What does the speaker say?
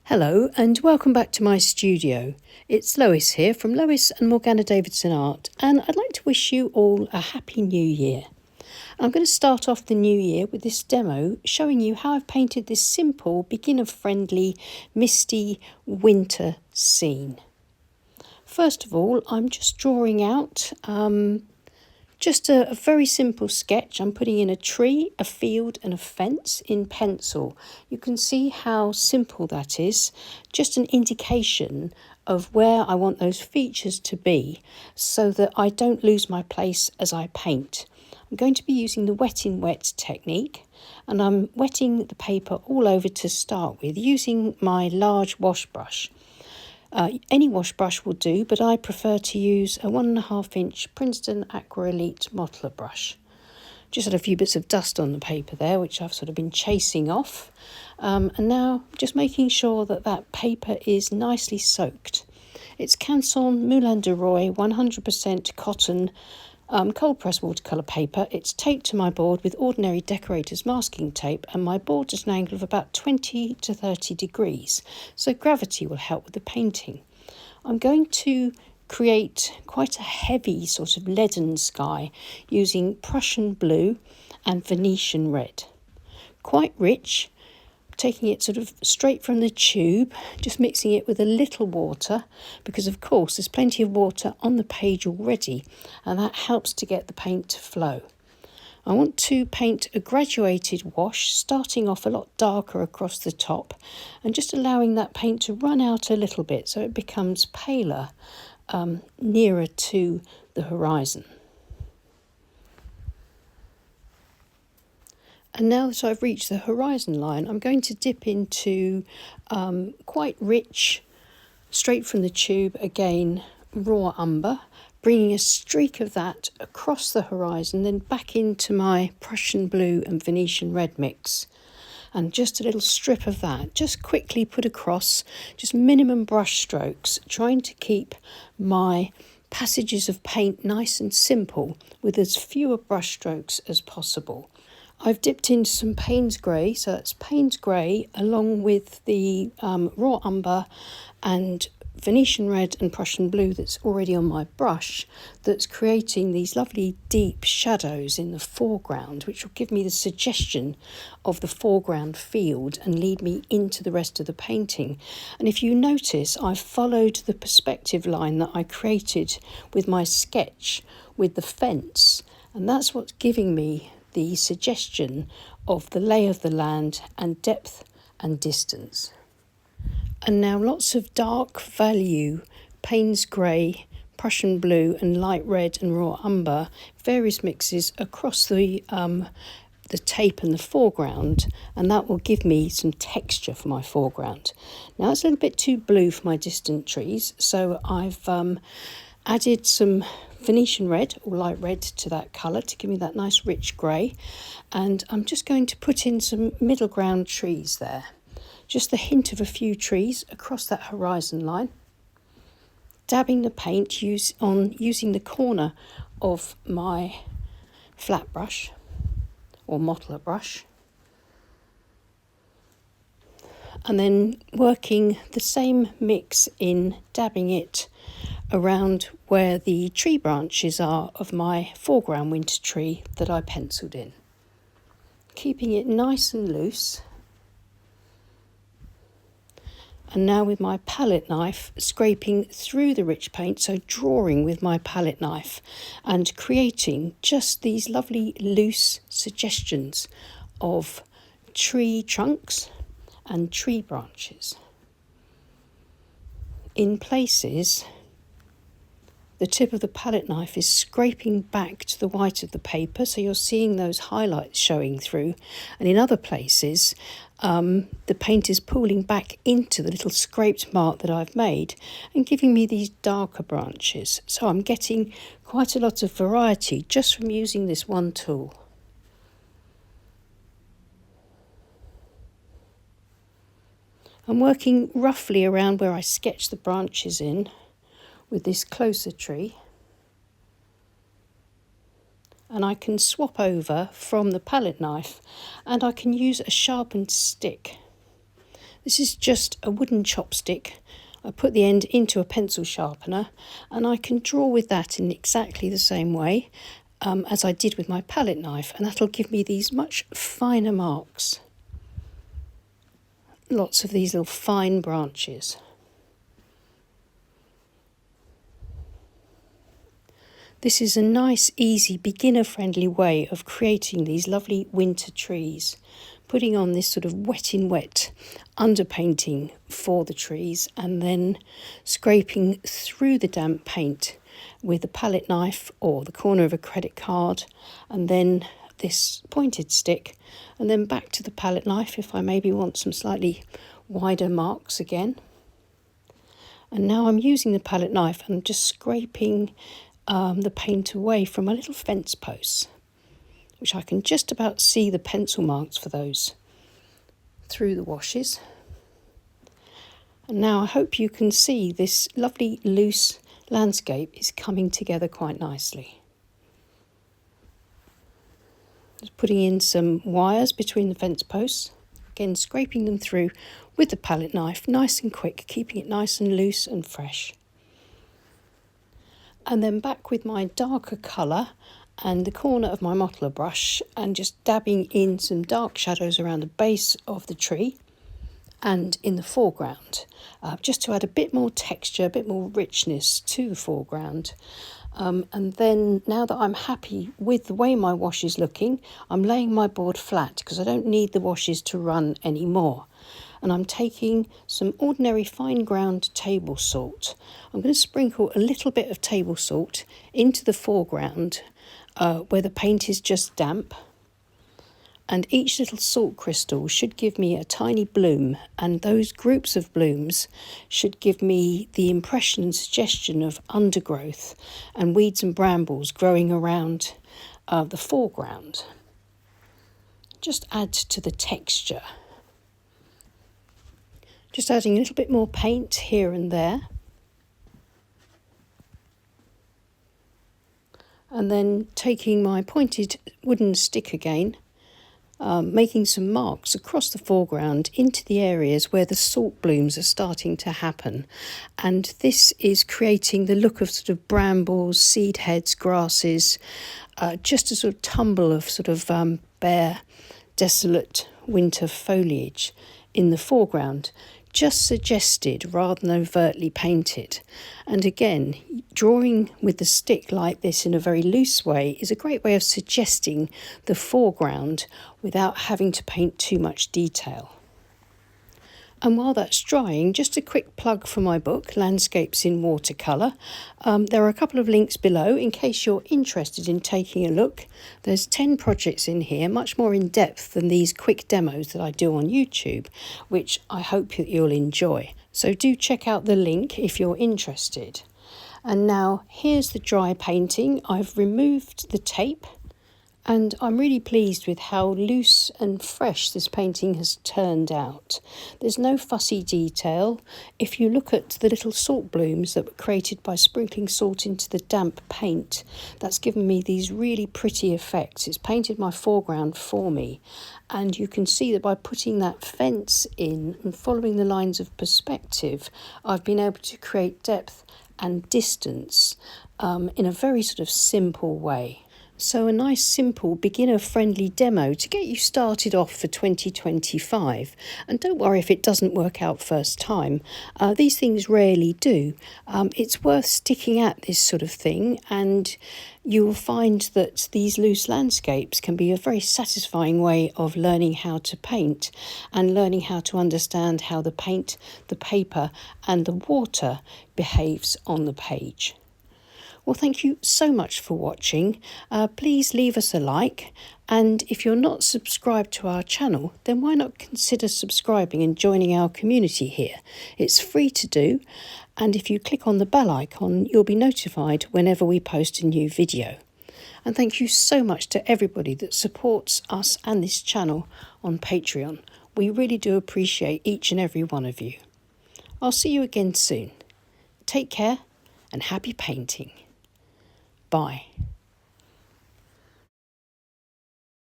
Hello and welcome back to my studio. It's Lois here from Lois and Morgana Davidson Art, and I'd like to wish you all a happy new year. I'm going to start off the new year with this demo showing you how I've painted this simple, beginner-friendly, misty winter scene. First of all, I'm just drawing out just a very simple sketch. I'm putting in a tree, a field and a fence in pencil. You can see how simple that is, just an indication of where I want those features to be so that I don't lose my place as I paint. I'm going to be using the wet in wet technique, and I'm wetting the paper all over to start with using my large wash brush. Any wash brush will do, but I prefer to use a 1.5 inch Princeton Aqua Elite modeler brush. Just had a few bits of dust on the paper there, which I've sort of been chasing off. And now just making sure that that paper is nicely soaked. It's Canson Moulin de Roy 100% cotton cold press watercolour paper. It's taped to my board with ordinary decorator's masking tape, and my board is an angle of about 20 to 30 degrees, so gravity will help with the painting. I'm going to create quite a heavy sort of leaden sky using Prussian blue and Venetian red. Quite rich, taking it sort of straight from the tube, just mixing it with a little water, because of course there's plenty of water on the page already, and that helps to get the paint to flow. I want to paint a graduated wash, starting off a lot darker across the top and just allowing that paint to run out a little bit so it becomes paler nearer to the horizon. And now that I've reached the horizon line, I'm going to dip into quite rich, straight from the tube again, raw umber, bringing a streak of that across the horizon, then back into my Prussian blue and Venetian red mix. And just a little strip of that, just quickly put across, just minimum brush strokes, trying to keep my passages of paint nice and simple with as fewer brush strokes as possible. I've dipped into some Payne's Grey, so that's Payne's Grey along with the raw umber and Venetian red and Prussian blue that's already on my brush, that's creating these lovely deep shadows in the foreground, which will give me the suggestion of the foreground field and lead me into the rest of the painting. And if you notice, I've followed the perspective line that I created with my sketch with the fence, and that's what's giving me the suggestion of the lay of the land and depth and distance. And now lots of dark value, Payne's Grey, Prussian blue and light red and raw umber, various mixes across the tape and the foreground, and that will give me some texture for my foreground. Now it's a little bit too blue for my distant trees, so I've added some Venetian red or light red to that colour to give me that nice rich grey, and I'm just going to put in some middle ground trees there, just the hint of a few trees across that horizon line, dabbing the paint using the corner of my flat brush or modeler brush, and then working the same mix in dabbing it around where the tree branches are of my foreground winter tree that I penciled in. Keeping it nice and loose. And now with my palette knife, scraping through the rich paint, so drawing with my palette knife and creating just these lovely loose suggestions of tree trunks and tree branches. In places, the tip of the palette knife is scraping back to the white of the paper, so you're seeing those highlights showing through. And in other places, the paint is pulling back into the little scraped mark that I've made and giving me these darker branches. So I'm getting quite a lot of variety just from using this one tool. I'm working roughly around where I sketched the branches in with this closer tree, and I can swap over from the palette knife and I can use a sharpened stick. This is just a wooden chopstick. I put the end into a pencil sharpener and I can draw with that in exactly the same way as I did with my palette knife, and that'll give me these much finer marks. Lots of these little fine branches. This is a nice, easy, beginner-friendly way of creating these lovely winter trees, putting on this sort of wet in wet underpainting for the trees and then scraping through the damp paint with a palette knife or the corner of a credit card, and then this pointed stick, and then back to the palette knife if I maybe want some slightly wider marks again. And now I'm using the palette knife and just scraping the paint away from my little fence posts, which I can just about see the pencil marks for those through the washes. And now I hope you can see this lovely loose landscape is coming together quite nicely. Just putting in some wires between the fence posts, again scraping them through with the palette knife, nice and quick, keeping it nice and loose and fresh. And then back with my darker colour and the corner of my modeler brush and just dabbing in some dark shadows around the base of the tree and in the foreground, just to add a bit more texture, a bit more richness to the foreground. And then now that I'm happy with the way my wash is looking, I'm laying my board flat because I don't need the washes to run anymore. And I'm taking some ordinary fine ground table salt. I'm going to sprinkle a little bit of table salt into the foreground where the paint is just damp. And each little salt crystal should give me a tiny bloom, and those groups of blooms should give me the impression and suggestion of undergrowth and weeds and brambles growing around the foreground. Just add to the texture. Just adding a little bit more paint here and there. And then taking my pointed wooden stick again, making some marks across the foreground into the areas where the salt blooms are starting to happen. And this is creating the look of sort of brambles, seed heads, grasses, just a sort of tumble of sort of bare, desolate winter foliage in the foreground, just suggested rather than overtly painted. And again, drawing with the stick like this in a very loose way is a great way of suggesting the foreground without having to paint too much detail. And while that's drying, just a quick plug for my book, Landscapes in Watercolor. There are a couple of links below in case you're interested in taking a look. There's 10 projects in here, much more in depth than these quick demos that I do on YouTube, which I hope that you'll enjoy. So do check out the link if you're interested. And now here's the dry painting. I've removed the tape. And I'm really pleased with how loose and fresh this painting has turned out. There's no fussy detail. If you look at the little salt blooms that were created by sprinkling salt into the damp paint, that's given me these really pretty effects. It's painted my foreground for me. And you can see that by putting that fence in and following the lines of perspective, I've been able to create depth and distance in a very sort of simple way. So a nice, simple, beginner-friendly demo to get you started off for 2025. And don't worry if it doesn't work out first time. These things rarely do. It's worth sticking at this sort of thing, and you will find that these loose landscapes can be a very satisfying way of learning how to paint and learning how to understand how the paint, the paper, and the water behaves on the page. Well, thank you so much for watching. Please leave us a like, and if you're not subscribed to our channel, then why not consider subscribing and joining our community here? It's free to do, and if you click on the bell icon, you'll be notified whenever we post a new video. And thank you so much to everybody that supports us and this channel on Patreon. We really do appreciate each and every one of you. I'll see you again soon. Take care and happy painting. Bye.